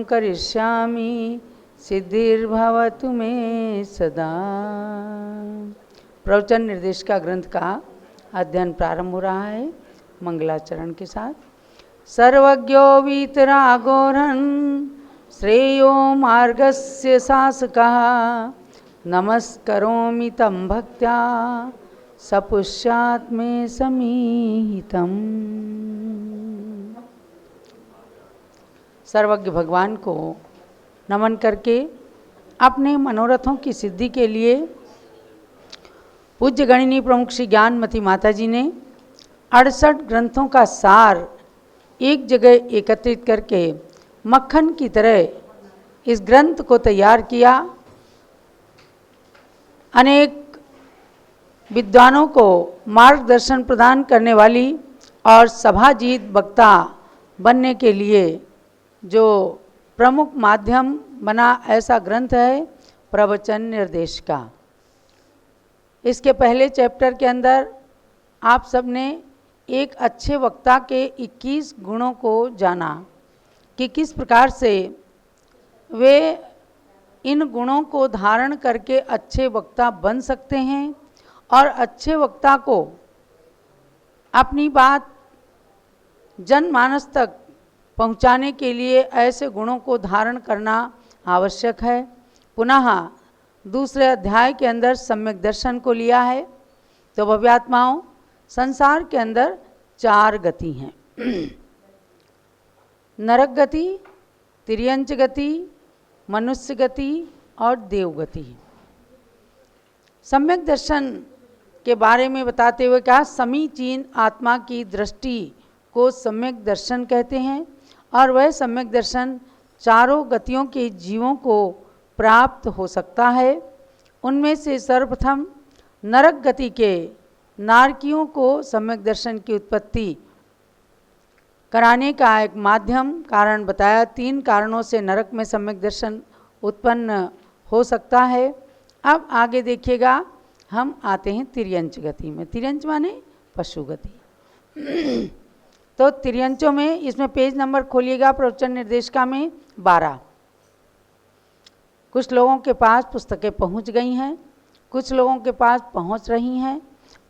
करिष्यामि सिद्धिर्भवतु मे सदा। प्रवचन निर्देशिका ग्रंथ का अध्ययन प्रारंभ हो रहा है मंगलाचरण के साथ। सर्वज्ञो वीतरागोरहन् श्रेयो मार्गस्य शासकः नमस्करोमि तं भक्त्या सपुष्यात् मे समीहितम्। सर्वज्ञ भगवान को नमन करके अपने मनोरथों की सिद्धि के लिए पूज्य गणिनी प्रमुख श्री ज्ञानमती माता जी ने 68 ग्रंथों का सार एक जगह एकत्रित करके मक्खन की तरह इस ग्रंथ को तैयार किया। अनेक विद्वानों को मार्गदर्शन प्रदान करने वाली और सभाजीत वक्ता बनने के लिए जो प्रमुख माध्यम बना ऐसा ग्रंथ है प्रवचन निर्देशिका। इसके पहले चैप्टर के अंदर आप सबने एक अच्छे वक्ता के 21 गुणों को जाना कि किस प्रकार से वे इन गुणों को धारण करके अच्छे वक्ता बन सकते हैं और अच्छे वक्ता को अपनी बात जनमानस तक पहुंचाने के लिए ऐसे गुणों को धारण करना आवश्यक है। पुनः दूसरे अध्याय के अंदर सम्यक दर्शन को लिया है। तो भव्यात्माओं, संसार के अंदर 4 गति हैं नरक गति, तिर्यंच गति, मनुष्य गति और देव गति। सम्यक दर्शन के बारे में बताते हुए कहा समीचीन आत्मा की दृष्टि को सम्यक दर्शन कहते हैं और वह सम्यक दर्शन चारों गतियों के जीवों को प्राप्त हो सकता है। उनमें से सर्वप्रथम नरक गति के नारकियों को सम्यक दर्शन की उत्पत्ति कराने का एक माध्यम कारण बताया। 3 कारणों से नरक में सम्यक दर्शन उत्पन्न हो सकता है। अब आगे देखिएगा, हम आते हैं तिर्यंच गति में। तिर्यंच माने पशु गति। तो तिर्यंचों में इसमें पेज नंबर खोलिएगा प्रवचन निर्देशिका में 12। कुछ लोगों के पास पुस्तकें पहुंच गई हैं, कुछ लोगों के पास पहुंच रही हैं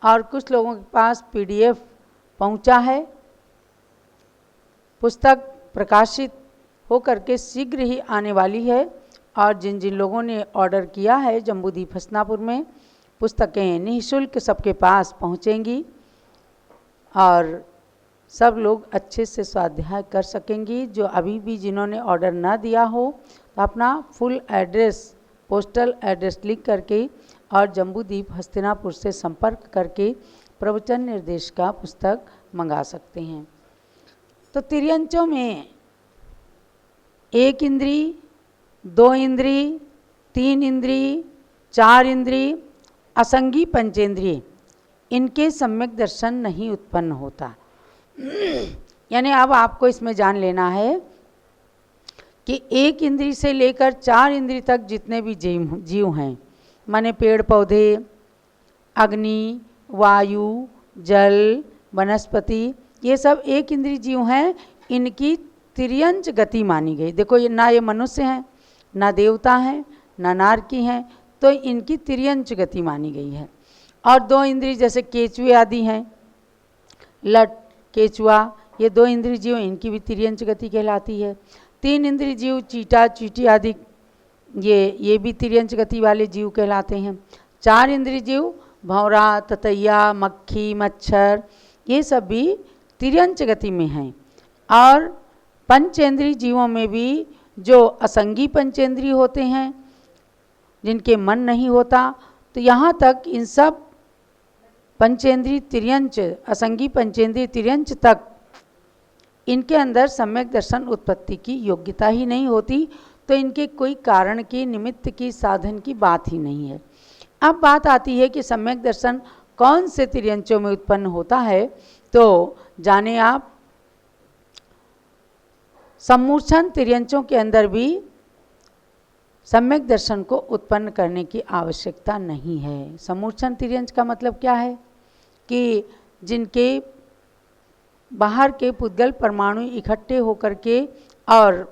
और कुछ लोगों के पास पीडीएफ पहुंचा है। पुस्तक प्रकाशित होकर के शीघ्र ही आने वाली है और जिन जिन लोगों ने ऑर्डर किया है जम्बूद्वीप हसनापुर में पुस्तकें निःशुल्क सबके पास पहुंचेंगी और सब लोग अच्छे से स्वाध्याय कर सकेंगी। जो अभी भी जिन्होंने ऑर्डर ना दिया हो तो अपना फुल एड्रेस, पोस्टल एड्रेस लिख करके और जम्बूद्वीप हस्तिनापुर से संपर्क करके प्रवचन निर्देशिका पुस्तक मंगा सकते हैं। तो तिर्यंचों में 1 इंद्री, 2 इंद्री, 3 इंद्री, 4 इंद्री, असंगी पंचेंद्रिय, इनके सम्यक दर्शन नहीं उत्पन्न होता। यानी अब आपको इसमें जान लेना है कि 1 इंद्री से लेकर 4 इंद्री तक जितने भी जीव हैं, माने पेड़ पौधे, अग्नि, वायु, जल, वनस्पति, ये सब 1 इंद्री जीव हैं। इनकी तिर्यंच गति मानी गई। देखो ये ना ये मनुष्य हैं, ना देवता हैं, ना नारकी हैं, तो इनकी तिर्यंच गति मानी गई है। और 2 इंद्री जैसे केचुए आदि हैं, लट, केचुआ, ये 2 इंद्रिय जीव, इनकी भी तिर्यंच गति कहलाती है। 3 इंद्रिय जीव चीटा, चींटी आदि, ये भी तिर्यंच गति वाले जीव कहलाते हैं। 4 इंद्रिय जीव भौरा, ततैया, मक्खी, मच्छर, ये सब भी तिर्यंच गति में हैं। और पंचेंद्रिय जीवों में भी जो असंगी पंचेंद्रिय होते हैं, जिनके मन नहीं होता, तो यहाँ तक इन सब पंचेंद्रिय तिर्यंच, असंगी पंचेंद्रिय तिर्यंच तक इनके अंदर सम्यक दर्शन उत्पत्ति की योग्यता ही नहीं होती। तो इनके कोई कारण की, निमित्त की, साधन की बात ही नहीं है। अब बात आती है कि सम्यक दर्शन कौन से तिर्यंचों में उत्पन्न होता है। तो जाने आप, सम्मूर्छन तिर्यंचों के अंदर भी सम्यक दर्शन को उत्पन्न करने की आवश्यकता नहीं है। सम्मूर्छन तिर्यंच का मतलब क्या है कि जिनके बाहर के पुद्गल परमाणु इकट्ठे होकर के और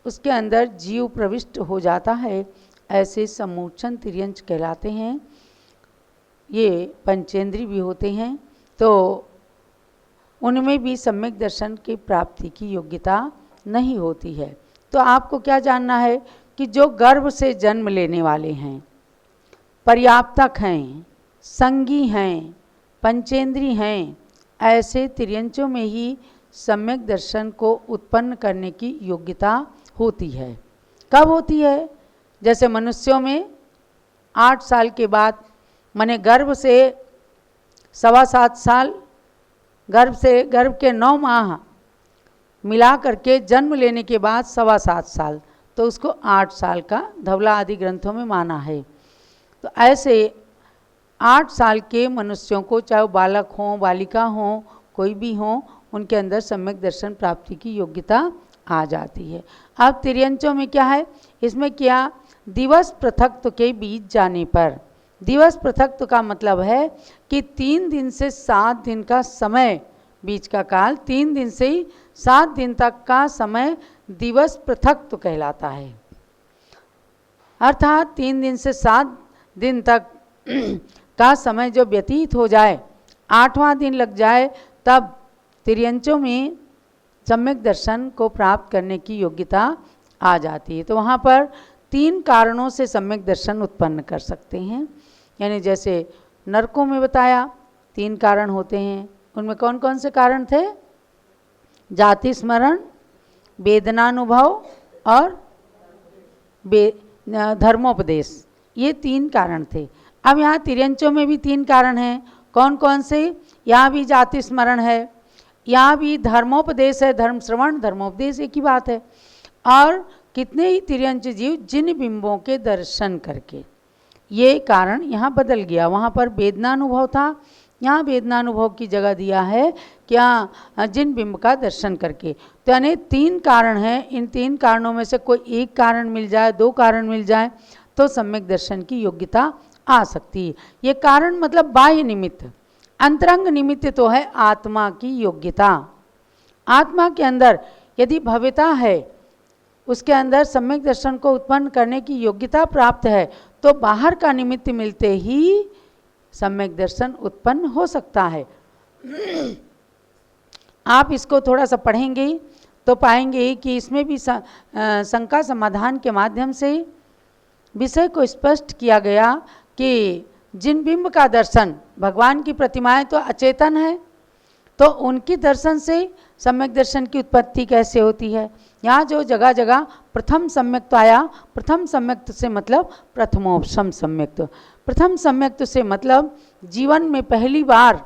उसके अंदर जीव प्रविष्ट हो जाता है, ऐसे सम्मोचन तिर्यंच कहलाते हैं। ये पंचेंद्री भी होते हैं, तो उनमें भी सम्यक दर्शन की प्राप्ति की योग्यता नहीं होती है। तो आपको क्या जानना है कि जो गर्भ से जन्म लेने वाले हैं, पर्याप्तक हैं, संगी हैं, पंचेंद्री हैं, ऐसे तिर्यंचों में ही सम्यक दर्शन को उत्पन्न करने की योग्यता होती है। कब होती है? जैसे मनुष्यों में 8 साल के बाद, माने गर्भ से 7.25 साल, गर्भ के 9 माह मिला करके जन्म लेने के बाद 7.25 साल, तो उसको 8 साल का धवला आदि ग्रंथों में माना है। तो ऐसे 8 साल के मनुष्यों को, चाहे वो बालक हों, बालिका हों, कोई भी हों, उनके अंदर सम्यक दर्शन प्राप्ति की योग्यता आ जाती है। अब तिर्यंचों में क्या है? इसमें क्या, दिवस पृथक्त्व के बीच जाने पर, दिवस पृथक्त्व का मतलब है कि 3 दिन से 7 दिन का समय, बीच का काल 3 दिन से ही 7 दिन तक का समय दिवस पृथक्त्व कहलाता है। अर्थात 3 दिन से 7 दिन तक का समय जो व्यतीत हो जाए, 8वां दिन लग जाए, तब तिर्यंचों में सम्यक दर्शन को प्राप्त करने की योग्यता आ जाती है। तो वहाँ पर 3 कारणों से सम्यक दर्शन उत्पन्न कर सकते हैं। यानी जैसे नरकों में बताया 3 कारण होते हैं। उनमें कौन कौन से कारण थे? जाति स्मरण, वेदनानुभव और धर्मोपदेश, ये 3 कारण थे। अब यहाँ तिर्यंचों में भी 3 कारण हैं। कौन कौन से? यहाँ भी जाति स्मरण है, यहाँ भी धर्मोपदेश है, धर्म श्रवण धर्मोपदेश एक ही बात है। और कितने ही तिर्यंच जीव जिन बिंबों के दर्शन करके, ये कारण यहाँ बदल गया। वहाँ पर वेदनानुभव था, यहाँ वेदनानुभव की जगह दिया है क्या, जिन बिंब का दर्शन करके। तो यानी 3 कारण हैं। इन 3 कारणों में से कोई एक कारण मिल जाए, 2 कारण मिल जाए, तो सम्यक दर्शन की योग्यता आ सकती है। ये कारण मतलब बाह्य निमित्त। अंतरंग निमित्त तो है आत्मा की योग्यता। आत्मा के अंदर यदि भव्यता है, उसके अंदर सम्यक दर्शन को उत्पन्न करने की योग्यता प्राप्त है, तो बाहर का निमित्त मिलते ही सम्यक दर्शन उत्पन्न हो सकता है। आप इसको थोड़ा सा पढ़ेंगे तो पाएंगे कि इसमें भी शंका समाधान के माध्यम से विषय को स्पष्ट किया गया कि जिन बिंब का दर्शन, भगवान की प्रतिमाएं तो अचेतन है, तो उनकी दर्शन से सम्यक दर्शन की उत्पत्ति कैसे होती है। यहाँ जो जगह जगह प्रथम सम्यक्त आया, प्रथम सम्यक्त से मतलब प्रथमोपशम सम्यक्त। प्रथम सम्यक्त से मतलब जीवन में पहली बार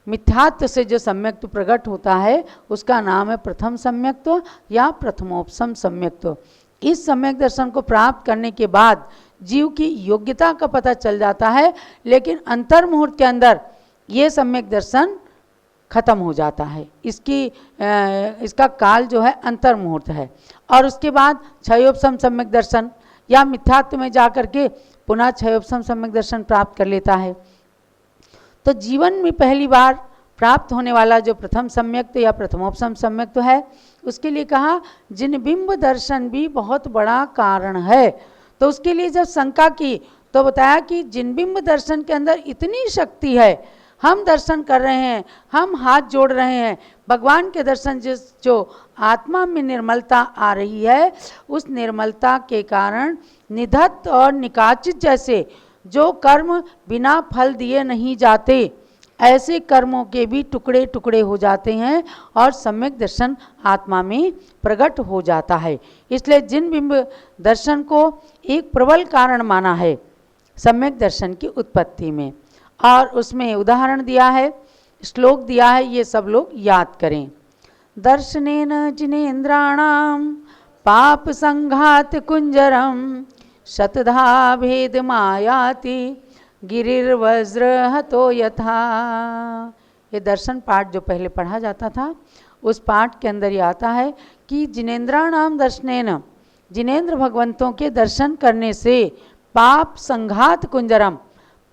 मिथ्यात्व से जो सम्यक्त प्रकट होता है, उसका नाम है प्रथम सम्यक्त या प्रथमोपशम सम्यक्त। इस सम्यक दर्शन को प्राप्त करने के बाद जीव की योग्यता का पता चल जाता है, लेकिन अंतर मुहूर्त के अंदर ये सम्यक दर्शन खत्म हो जाता है। इसका काल जो है अंतर मुहूर्त है। और उसके बाद क्षयोपशम सम्यक दर्शन या मिथ्यात्व में जाकर के पुनः क्षयोपशम सम्यक दर्शन प्राप्त कर लेता है। तो जीवन में पहली बार प्राप्त होने वाला जो प्रथम सम्यक्त या प्रथमोपशम सम्यक्त है, उसके लिए कहा जिन बिंब दर्शन भी बहुत बड़ा कारण है। तो उसके लिए जब शंका की तो बताया कि जिन बिंब दर्शन के अंदर इतनी शक्ति है, हम दर्शन कर रहे हैं, हम हाथ जोड़ रहे हैं, भगवान के दर्शन जो आत्मा में निर्मलता आ रही है, उस निर्मलता के कारण निधत्त और निकाचित जैसे जो कर्म बिना फल दिए नहीं जाते, ऐसे कर्मों के भी टुकड़े टुकड़े हो जाते हैं और सम्यक दर्शन आत्मा में प्रकट हो जाता है। इसलिए जिन बिंब दर्शन को एक प्रबल कारण माना है सम्यक दर्शन की उत्पत्ति में। और उसमें उदाहरण दिया है, श्लोक दिया है, ये सब लोग याद करें। दर्शनेन जिनेन्द्राणाम पाप संघात कुंजरम शतधा भेद मायाति गिरिर्वज्र हतो यथा। ये दर्शन पाठ जो पहले पढ़ा जाता था, उस पाठ के अंदर ये आता है कि जिनेन्द्राणाम दर्शनेन, जिनेन्द्र भगवंतों के दर्शन करने से पाप संघात कुंजरम,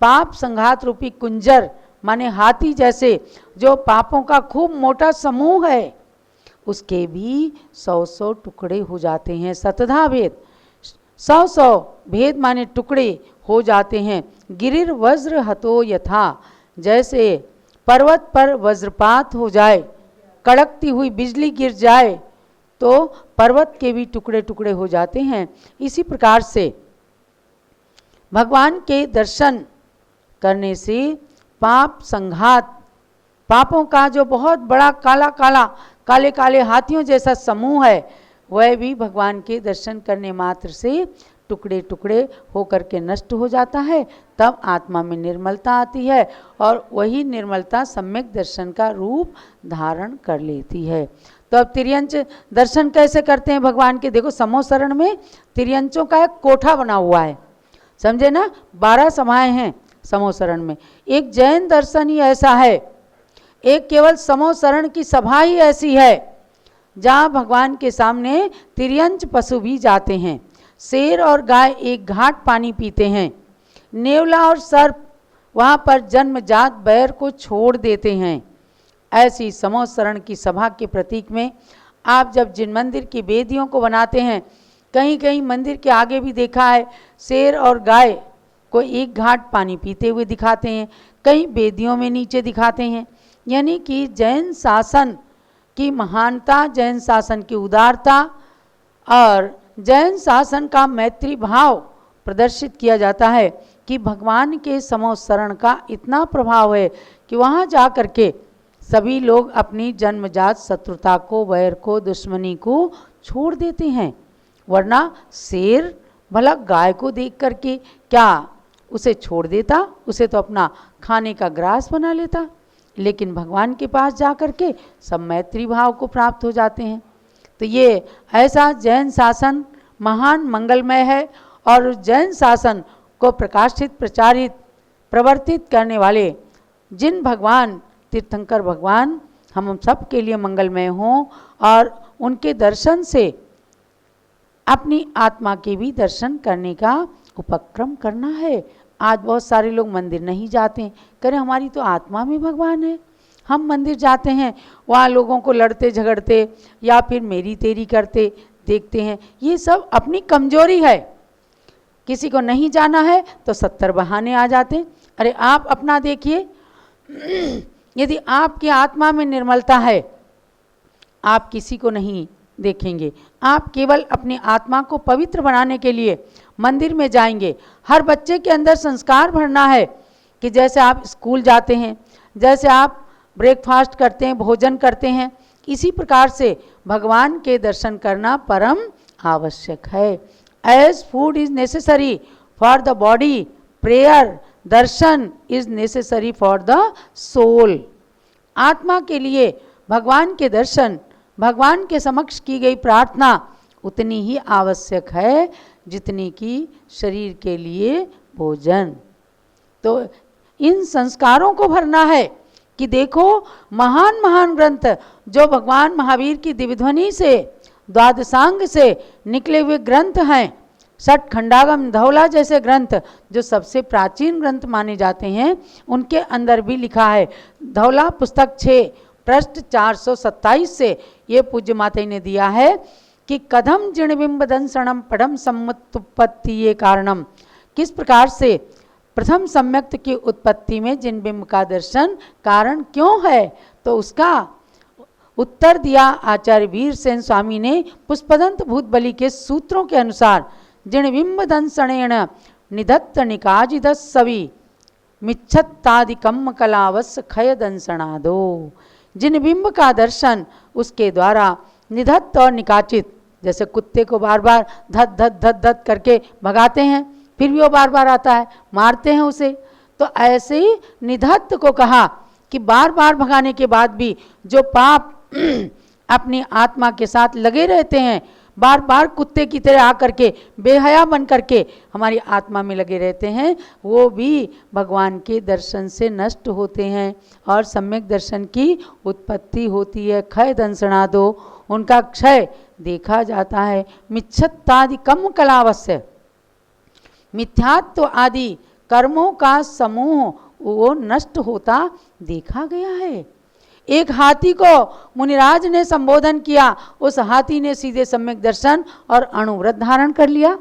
पाप संघात रूपी कुंजर माने हाथी जैसे जो पापों का खूब मोटा समूह है, उसके भी 100-100 टुकड़े हो जाते हैं। शतधा भेद, 100-100 भेद माने टुकड़े हो जाते हैं। गिरिर वज्र हतो यथा, जैसे पर्वत पर वज्रपात हो जाए, कड़कती हुई बिजली गिर जाए तो पर्वत के भी टुकड़े टुकड़े हो जाते हैं। इसी प्रकार से भगवान के दर्शन करने से पाप संघात, पापों का जो बहुत बड़ा काला काला काले काले हाथियों जैसा समूह है, वह भी भगवान के दर्शन करने मात्र से टुकड़े टुकड़े होकर के नष्ट हो जाता है। तब आत्मा में निर्मलता आती है और वही निर्मलता सम्यक दर्शन का रूप धारण कर लेती है। तो अब तिर्यंच दर्शन कैसे करते हैं भगवान के? देखो, समोसरण में तिर्यंचों का एक कोठा बना हुआ है, समझे ना? 12 सभाएं हैं समोसरण में। एक जैन दर्शन ही ऐसा है, एक केवल समोसरण की सभा ही ऐसी है जहाँ भगवान के सामने तिर्यंच पशु भी जाते हैं। शेर और गाय एक घाट पानी पीते हैं। नेवला और सर्प वहाँ पर जन्मजात बैर को छोड़ देते हैं। ऐसी समोसरण की सभा के प्रतीक में आप जब जिन मंदिर की वेदियों को बनाते हैं, कहीं कहीं मंदिर के आगे भी देखा है शेर और गाय को एक घाट पानी पीते हुए दिखाते हैं, कहीं वेदियों में नीचे दिखाते हैं। यानी कि जैन शासन की महानता, जैन शासन की उदारता और जैन शासन का मैत्री भाव प्रदर्शित किया जाता है कि भगवान के समोसरण का इतना प्रभाव है कि वहाँ जा कर के सभी लोग अपनी जन्मजात शत्रुता को, वैर को, दुश्मनी को छोड़ देते हैं। वरना शेर भला गाय को देख करके क्या उसे छोड़ देता? उसे तो अपना खाने का ग्रास बना लेता। लेकिन भगवान के पास जा कर के सब मैत्री भाव को प्राप्त हो जाते हैं। तो ये ऐसा जैन शासन महान मंगलमय है और जैन शासन को प्रकाशित, प्रचारित, प्रवर्तित करने वाले जिन भगवान तीर्थंकर भगवान हम सब के लिए मंगलमय हों और उनके दर्शन से अपनी आत्मा के भी दर्शन करने का उपक्रम करना है। आज बहुत सारे लोग मंदिर नहीं जाते, करें हमारी तो आत्मा में भगवान है। हम मंदिर जाते हैं, वहाँ लोगों को लड़ते झगड़ते या फिर मेरी तेरी करते देखते हैं। ये सब अपनी कमजोरी है। किसी को नहीं जाना है तो 70 बहाने आ जाते। अरे आप अपना देखिए, यदि आपकी आत्मा में निर्मलता है, आप किसी को नहीं देखेंगे। आप केवल अपनी आत्मा को पवित्र बनाने के लिए मंदिर में जाएंगे। हर बच्चे के अंदर संस्कार भरना है कि जैसे आप स्कूल जाते हैं, जैसे आप ब्रेकफास्ट करते हैं, भोजन करते हैं, इसी प्रकार से भगवान के दर्शन करना परम आवश्यक है। As food is necessary for the body, prayer darshan is necessary for the soul. आत्मा के लिए भगवान के दर्शन, भगवान के समक्ष की गई प्रार्थना उतनी ही आवश्यक है जितनी कि शरीर के लिए भोजन। तो इन संस्कारों को भरना है कि देखो, महान महान ग्रंथ जो भगवान महावीर की दिव्यध्वनि से, द्वादशांग से निकले हुए ग्रंथ हैं, षट खंडागम धौला जैसे ग्रंथ जो सबसे प्राचीन ग्रंथ माने जाते हैं, उनके अंदर भी लिखा है। धौला पुस्तक 6 पृष्ठ 427 से ये पूज्य माता ने दिया है कि कथम जिणबिंब दंसणम पढ़म सम्मुत्पत्ति कारणम, किस प्रकार से प्रथम सम्यक्त की उत्पत्ति में जिनबिंब का दर्शन कारण क्यों है। तो उसका उत्तर दिया आचार्य वीरसेन स्वामी ने पुष्पदंत भूतबली के सूत्रों के अनुसार। जिणबिंब दंसणेन निधत्त निकाजिदस्सवि मिच्छत्तादिकम कलावस खय दंसणादो। जिनबिंब का दर्शन उसके द्वारा निधत्त और निकाचित, जैसे कुत्ते को बार बार धत धत धत धत करके भगाते हैं, फिर भी वो बार बार आता है, मारते हैं उसे। तो ऐसे ही निधत्त को कहा कि बार बार भगाने के बाद भी जो पाप अपनी आत्मा के साथ लगे रहते हैं, बार बार कुत्ते की तरह आकर के बेहया बन करके हमारी आत्मा में लगे रहते हैं, वो भी भगवान के दर्शन से नष्ट होते हैं और सम्यक दर्शन की उत्पत्ति होती है। क्षय दंसणादो, उनका क्षय देखा जाता है। मिच्छत्तादि कम कलावस्य, मिथ्यात्व आदि कर्मों का समूह वो नष्ट होता देखा गया है। एक हाथी को मुनिराज ने संबोधन किया, उस हाथी ने सीधे सम्यक दर्शन और अणुव्रत धारण कर लिया,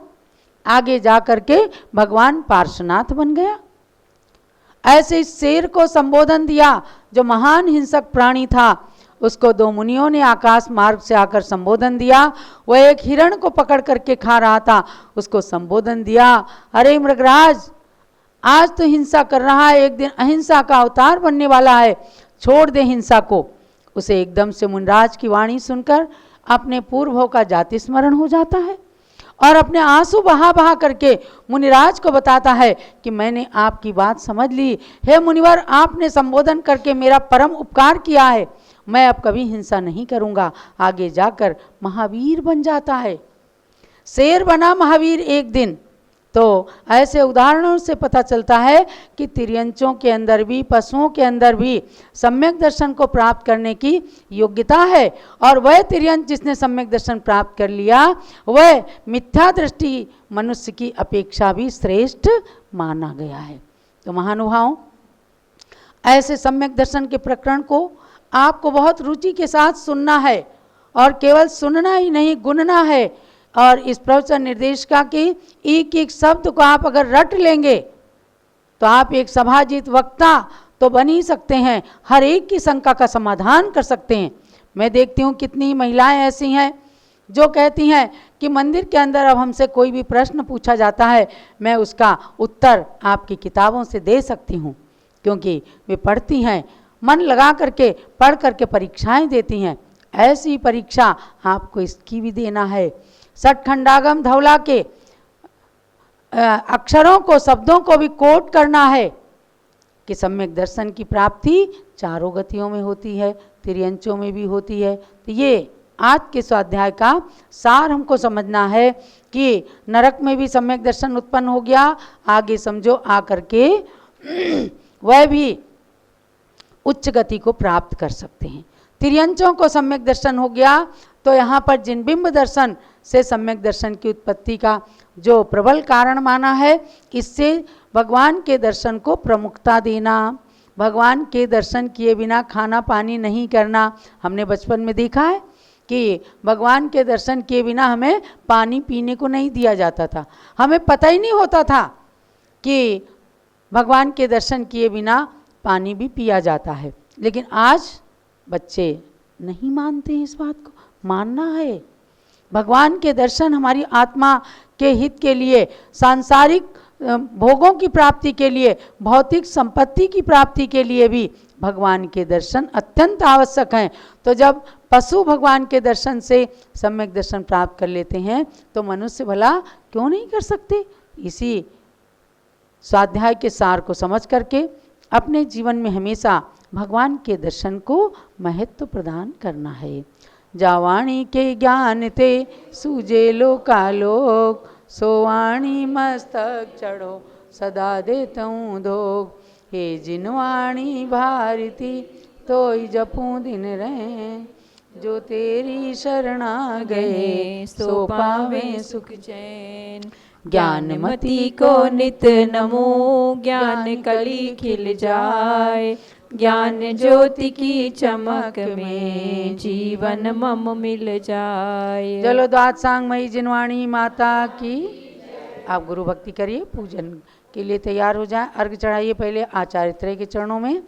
आगे जा करके भगवान पार्श्वनाथ बन गया। ऐसे शेर को संबोधन दिया जो महान हिंसक प्राणी था, उसको दो मुनियों ने आकाश मार्ग से आकर संबोधन दिया। वह एक हिरण को पकड़ करके खा रहा था, उसको संबोधन दिया, अरे मृगराज, आज तो हिंसा कर रहा है, एक दिन अहिंसा का अवतार बनने वाला है, छोड़ दे हिंसा को। उसे एकदम से मुनिराज की वाणी सुनकर अपने पूर्वों का जाति स्मरण हो जाता है और अपने आंसू बहा बहा करके मुनिराज को बताता है कि मैंने आपकी बात समझ ली, हे मुनिवर, आपने संबोधन करके मेरा परम उपकार किया है, मैं अब कभी हिंसा नहीं करूंगा। आगे जाकर महावीर बन जाता है, शेर बना महावीर एक दिन। तो ऐसे उदाहरणों से पता चलता है कि तिर्यंचों के अंदर भी, पशुओं के अंदर भी सम्यक दर्शन को प्राप्त करने की योग्यता है, और वह तिर्यंच जिसने सम्यक दर्शन प्राप्त कर लिया वह मिथ्या दृष्टि मनुष्य की अपेक्षा भी श्रेष्ठ माना गया है। तो महानुभावों, ऐसे सम्यक दर्शन के प्रकरण को आपको बहुत रुचि के साथ सुनना है, और केवल सुनना ही नहीं, गुनना है। और इस प्रवचन निर्देशिका के एक एक शब्द को आप अगर रट लेंगे तो आप एक सभाजित वक्ता तो बन ही सकते हैं, हर एक की शंका का समाधान कर सकते हैं। मैं देखती हूँ कितनी महिलाएं ऐसी हैं जो कहती हैं कि मंदिर के अंदर अब हमसे कोई भी प्रश्न पूछा जाता है, मैं उसका उत्तर आपकी किताबों से दे सकती हूँ, क्योंकि वे पढ़ती हैं, मन लगा करके पढ़ करके परीक्षाएं देती हैं। ऐसी परीक्षा आपको इसकी भी देना है। सठखंडागम धवला के अक्षरों को, शब्दों को भी कोट करना है कि सम्यक दर्शन की प्राप्ति चारों गतियों में होती है, तिर्यंचों में भी होती है। तो ये आज के स्वाध्याय का सार हमको समझना है कि नरक में भी सम्यक दर्शन उत्पन्न हो गया, आगे समझो आकर के वह भी उच्च गति को प्राप्त कर सकते हैं। तिर्यंचों को सम्यक दर्शन हो गया तो यहाँ पर जिन बिंब दर्शन से सम्यक दर्शन की उत्पत्ति का जो प्रबल कारण माना है, इससे भगवान के दर्शन को प्रमुखता देना, भगवान के दर्शन किए बिना खाना पानी नहीं करना। हमने बचपन में देखा है कि भगवान के दर्शन किए बिना हमें पानी पीने को नहीं दिया जाता था, हमें पता ही नहीं होता था कि भगवान के दर्शन किए बिना पानी भी पिया जाता है। लेकिन आज बच्चे नहीं मानते हैं इस बात को, मानना है। भगवान के दर्शन हमारी आत्मा के हित के लिए, सांसारिक भोगों की प्राप्ति के लिए, भौतिक संपत्ति की प्राप्ति के लिए भी भगवान के दर्शन अत्यंत आवश्यक हैं। तो जब पशु भगवान के दर्शन से सम्यक दर्शन प्राप्त कर लेते हैं तो मनुष्य भला क्यों नहीं कर सकते। इसी स्वाध्याय के सार को समझ करके अपने जीवन में हमेशा भगवान के दर्शन को महत्व प्रदान करना है। जावाणी के ज्ञान ते सूझे लोकालोक, सोवाणी मस्तक चढ़ो सदा देतऊँ धोख, हे जिनवाणी भारती तोई जपूं दिन रहे, जो तेरी शरणा गए सो पावे सुख चैन। ज्ञानमती को नित नमो, ज्ञान कली खिल जाए, ज्ञान ज्योति की चमक में जीवन मम मिल जाए। चलो द्वाद सांगमयी जिनवाणी माता की। आप गुरु भक्ति करिए, पूजन के लिए तैयार हो जाए। अर्घ चढ़ाइए पहले आचार्य त्रय के चरणों में।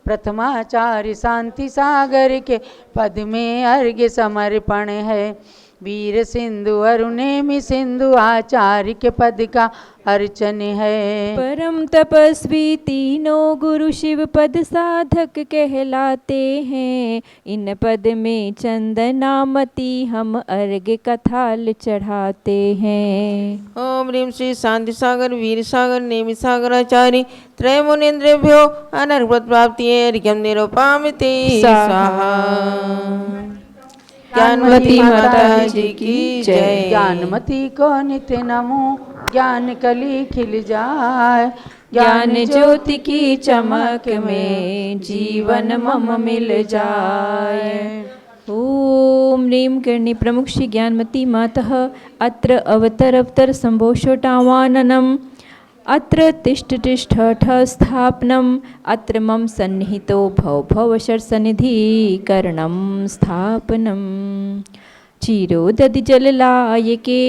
प्रथमाचार्य शांति सागर के पद में अर्घ्य समर्पण है, वीर सिंधु अरुणेमि सिंधु आचार्य के पद का अर्चन है। परम तपस्वी तीनों गुरु शिव पद साधक कहलाते हैं, इन पद में चंदनामती हम अर्घ्य कथाल चढ़ाते हैं। ओम ह्रीं श्री शांति सागर वीर सागर नेमि सागर आचार्य त्रय मुनीन्द्रेभ्यो अनर्घ्य प्राप्ति अर्घ्यं निरूपामिते स्वाहा। ज्ञानमती माता जी की जय। ज्ञानमती को नित्य नमो, ज्ञान कली खिल जाए, ज्ञान ज्योति की चमक में जीवन मम मिल जाए। ओम ह्रीं कर्णी प्रमुख श्री ज्ञानमती मातः अत्र अवतर संभोषोटावाननम अत्र तिष्ठ तिष्ठ स्थापनम् अत्र मम सन्निहितो भव भव शर्सनिधि करणं स्थापनम् चिरोदधि जललायके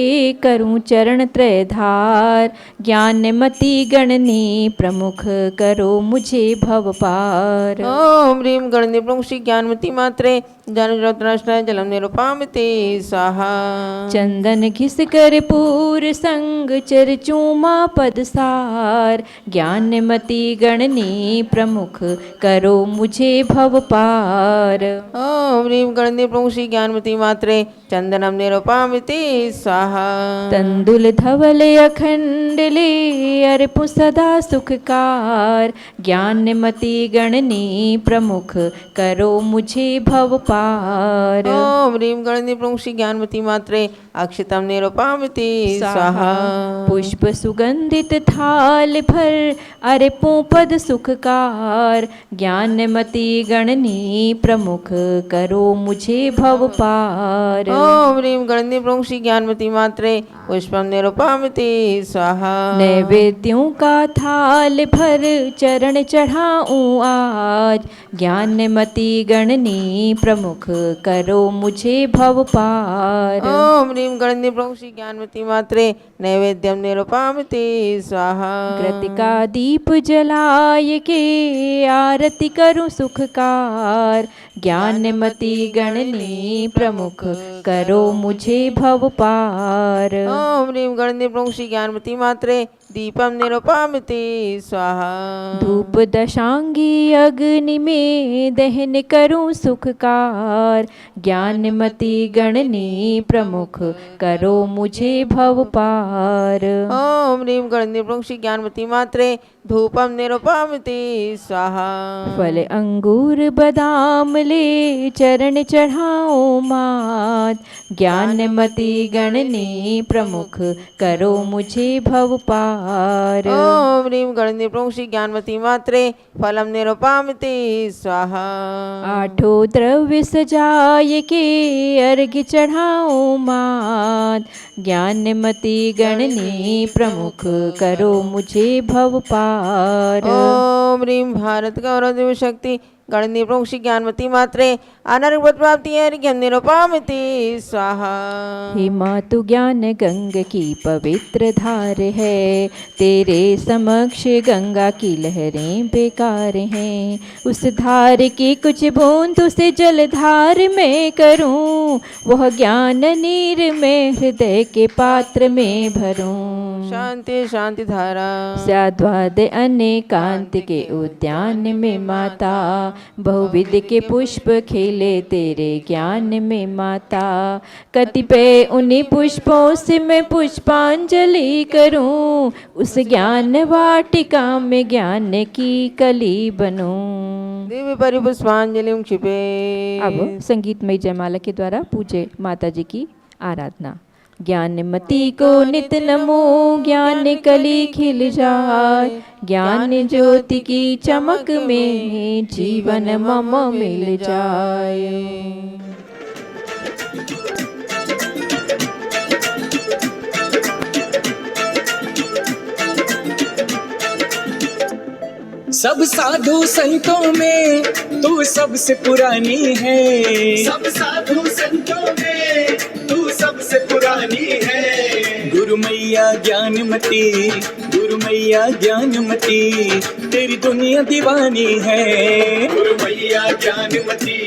करूं चरण त्रयधार ज्ञानमति गणनी प्रमुख करो मुझे भव पार। ओम ह्रीं गणनी प्रमुख श्री ज्ञानमती मात्रे ज्ञानरत्नाश्रय जलम निरुपामिते स्वाहा। चंदन घिस कर पूर संग चर चूमा पदसार ज्ञानमति गणनी प्रमुख करो मुझे भव पार। ओम ह्रीं गणनी प्रमुख श्री ज्ञानमती मात्रे चंदनम निरुपामिते स्वाहा। तंदुल धवल अखंड ले अर्पु सदा सुखकार ज्ञानमति गणनी प्रमुख करो मुझे भव पार। ओम ह्रीं गणनी प्रमुख श्री ज्ञानमती मात्रे अक्षतम निरुपामिते स्वाहा। पुष्प सुगंधित थाल भर अर्पु पद सुखकार ज्ञानमति गणनी प्रमुख करो मुझे भव पार। ओम ह्रीं गणनी प्रमुख श्री ज्ञानमती मात्रे पुष्पम निरुपामिते स्वाहा। नैवेद्यों का थाल भर चरण चढ़ाऊं आज ज्ञानमति गणनी प्रमुख करो मुझे भव पार। ओम ह्रीं गणनी प्रमुख श्री ज्ञानमती मात्रे नैवेद्यम निरुपामिते स्वाहा। कृतिका दीप जलाय के आरती करूं सुखकार ज्ञानमति गणनी प्रमुख करो मुझे भव पार। ओम ह्रीं गणनी प्रमुख श्री ज्ञानमती मात्रे दीपम निरुपामिते स्वाहा। धूप दशांगी अग्नि में दहन करूं सुखकार ज्ञानमति गणनी प्रमुख करो मुझे भव पार। ओम ह्रीं गणनी प्रमुख श्री ज्ञानमती मात्रे धूपम निरुपामिते स्वाहा। फल अंगूर बादाम ले चरण चढ़ाओ मात ज्ञानमति गणनी प्रमुख करो मुझे भव पार। ओम ह्रीं गणनी प्रमुख श्री ज्ञानमती मात्रे फलम निरुपामिते स्वाहा। आठों द्रव्य सजाय के अर्घ्य चढ़ाओ मात ज्ञानमति गणनी प्रमुख करो मुझे भव पार। ओम ह्रीं भारत गौरव देव शक्ति गणनी प्रमुख श्री ज्ञानमती मात्रे अनर्गत प्राप्ति अर्घ्यम निरुपामिते स्वाहा। हे मातु ज्ञान गंग की पवित्र धार है तेरे समक्ष गंगा की लहरें बेकार हैं उस धार की कुछ बूंद उसे जलधार में करूं वह ज्ञान नीर में हृदय के पात्र में भरूं। शांति शांति धारा स्याद्वाद अनेकांत के उद्यान में माता बहुविध के पुष्प खिले तेरे ज्ञान में माता कतिपय उन्हीं पुष्पों से मैं पुष्पांजलि करूं उस ज्ञान वाटिका में ज्ञान की कली बनूं। दिव्य परिपुष्पांजलि क्षिपे। अब संगीतमय जयमाला के द्वारा पूजे माता जी की आराधना। ज्ञानमती को नित नमो ज्ञान कली खिल जाए ज्ञान ज्योति की चमक में जीवन मम मिल जाए। सब साधु संतों में तू सबसे पुरानी है सब साधु संतों में तू सबसे पुरानी है। गुरु मैया ज्ञानमती गुरु मैया ज्ञानमती तेरी दुनिया दीवानी है। गुरु मैया ज्ञानमती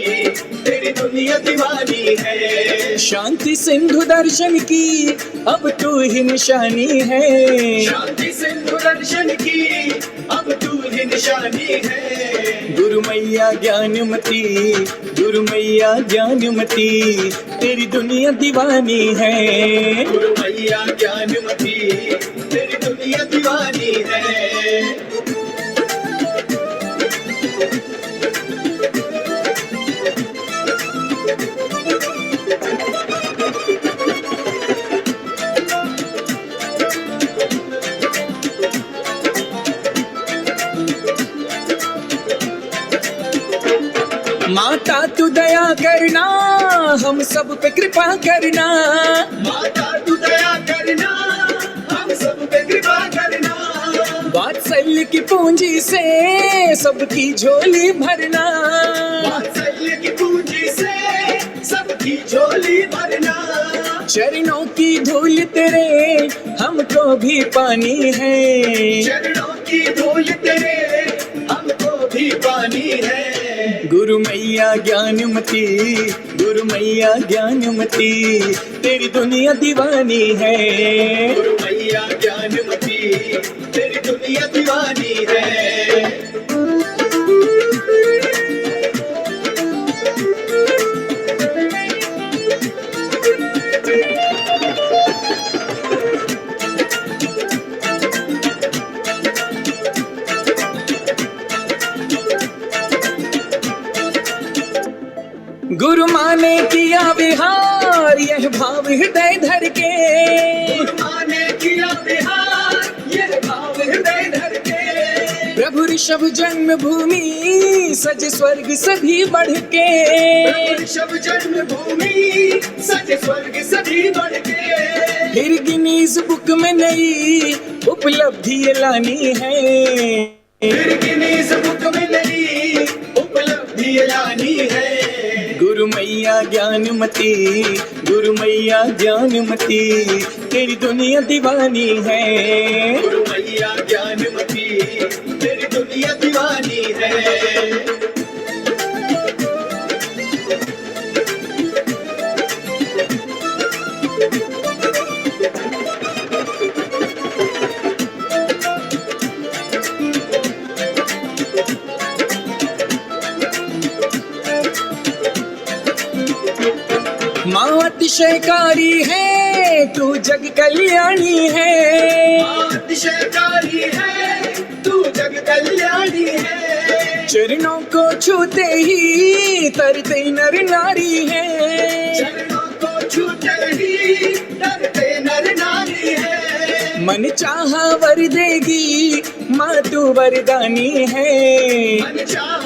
तेरी दुनिया दीवानी है। शांति सिंधु दर्शन की अब तू ही निशानी है। शांति सिंधु दर्शन की अब तू ही निशानी है। गुरु मैया ज्ञानमती गुरु मैया ज्ञानमती तेरी दुनिया दीवानी है। गुरु मैया ज्ञानमती तेरी दुनिया दीवानी है। माता तू दया करना हम सब पे कृपा करना। माता तू दया करना हम सब पे कृपा करना। वात्सल्य की पूंजी से सबकी झोली भरना, वात्सल्य की पूंजी से सबकी झोली भरना। चरणों की धूल तेरे हमको भी पानी है, चरणों की धूल तेरे हमको भी पानी है। गुरु मैया ज्ञानमती, गुरु मैया ज्ञानमती, तेरी दुनिया दीवानी है। गुरु मैया ज्ञानमती, तेरी दुनिया दीवानी है। गुरु माँ ने किया विहार यह भाव हृदय धर के, गुरु माँ ने किया विहार यह भाव हृदय धर के। प्रभु ऋषभ जन्म भूमि सज स्वर्ग सभी बढ़ के, प्रभु ऋषभ जन्म भूमि सज स्वर्ग सभी बढ़ के। फिर गिनीज बुक में नई उपलब्धि लानी है, फिर गिनीज बुक में नई उपलब्धि लानी है। गुरु मैया ज्ञानमती, गुरु मैया ज्ञानमती, तेरी दुनिया दीवानी है। गुरु मैया ज्ञानमती, तेरी दुनिया दीवानी है। माँ अतिशयकारी है तू जग कल्याणी है, अतिशयकारी है तू जग कल्याणी है। चरणों को छूते ही तरते नर नारी है, चरणों को छूते ही डरते नर नारी है। मन चाहा वर देगी माँ तू वरदानी है, मन चाहा